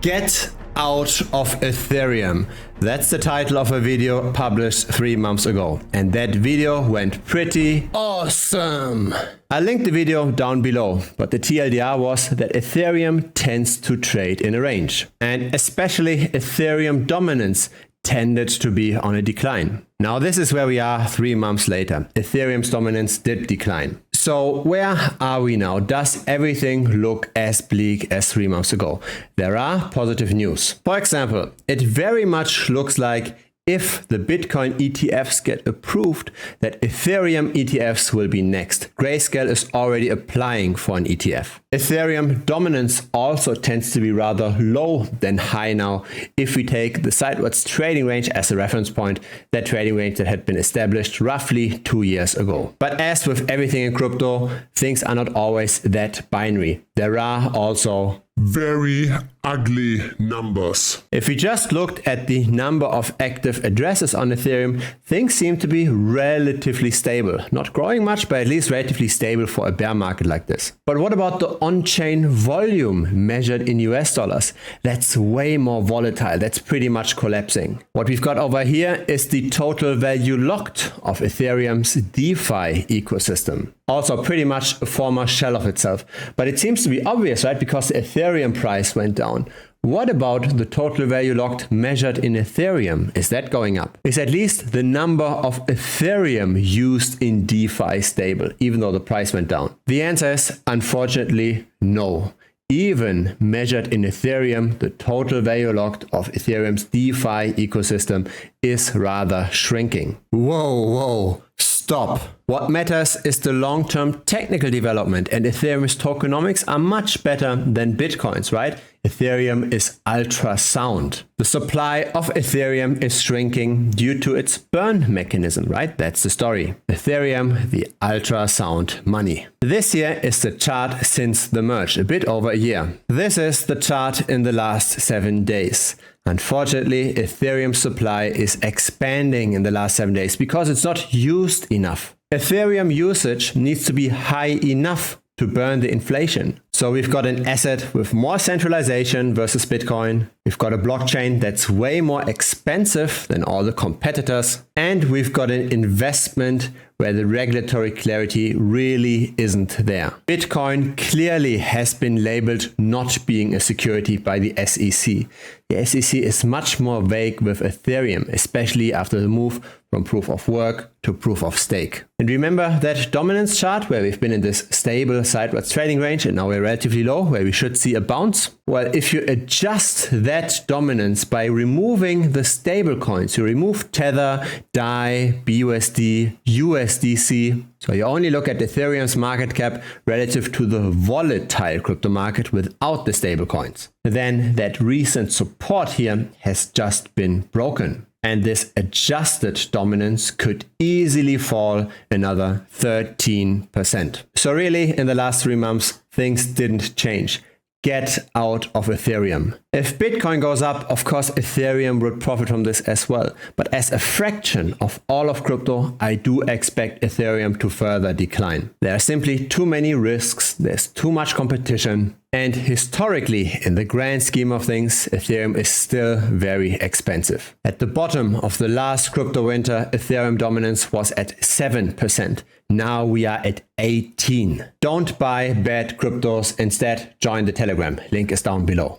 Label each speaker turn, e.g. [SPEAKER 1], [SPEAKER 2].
[SPEAKER 1] Get out of Ethereum. That's the title of a video published 3 months ago. And that video went pretty awesome. I'll link the video down below, but the TLDR was that Ethereum tends to trade in a range. And especially Ethereum dominance tended to be on a decline. Now this is where we are 3 months later. Ethereum's dominance did decline. So where are we now? Does everything look as bleak as 3 months ago? There are positive news. For example, it very much looks like if the Bitcoin ETFs get approved, that Ethereum ETFs will be next. Grayscale is already applying for an ETF. Ethereum dominance also tends to be rather low than high now if we take the sideways trading range as a reference point, that trading range that had been established roughly 2 years ago. But as with everything in crypto, things are not always that binary. There are also
[SPEAKER 2] very ugly numbers.
[SPEAKER 1] If we just looked at the number of active addresses on Ethereum, things seem to be relatively stable. Not growing much, but at least relatively stable for a bear market like this. But what about the on-chain volume measured in US dollars? That's way more volatile. That's pretty much collapsing. What we've got over here is the total value locked of Ethereum's DeFi ecosystem. Also pretty much a former shell of itself. But it seems to be obvious, right? Because the Ethereum price went down. What about the total value locked measured in Ethereum? Is that going up? Is at least the number of Ethereum used in DeFi stable, even though the price went down? The answer is unfortunately no. Even measured in Ethereum, the total value locked of Ethereum's DeFi ecosystem is rather shrinking. Whoa. Stop. What matters is the long-term technical development, and Ethereum's tokenomics are much better than Bitcoin's, right? Ethereum is ultra sound. The supply of Ethereum is shrinking due to its burn mechanism, right? That's the story. Ethereum, the ultra sound money. This here is the chart since the merge, a bit over a year. This is the chart in the last 7 days. Unfortunately, Ethereum's supply is expanding in the last 7 days because it's not used enough. Ethereum usage needs to be high enough to burn the inflation. So we've got an asset with more centralization versus Bitcoin. We've got a blockchain that's way more expensive than all the competitors. And we've got an investment where the regulatory clarity really isn't there. Bitcoin clearly has been labeled not being a security by the SEC. The SEC is much more vague with Ethereum, especially after the move from proof of work to proof of stake. And remember that dominance chart where we've been in this stable sideways trading range and now we're relatively low, where we should see a bounce? Well, if you adjust that dominance by removing the stable coins, you remove Tether, DAI, BUSD, USDC, so you only look at Ethereum's market cap relative to the volatile crypto market without the stable coins, then that recent support here has just been broken. And this adjusted dominance could easily fall another 13%. So really, in the last 3 months, things didn't change. Get out of Ethereum. If Bitcoin goes up, of course, Ethereum would profit from this as well. But as a fraction of all of crypto, I do expect Ethereum to further decline. There are simply too many risks. There's too much competition. And historically, in the grand scheme of things, Ethereum is still very expensive. At the bottom of the last crypto winter, Ethereum dominance was at 7%. Now we are at 18%. Don't buy bad cryptos. Instead, join the Telegram. Link is down below.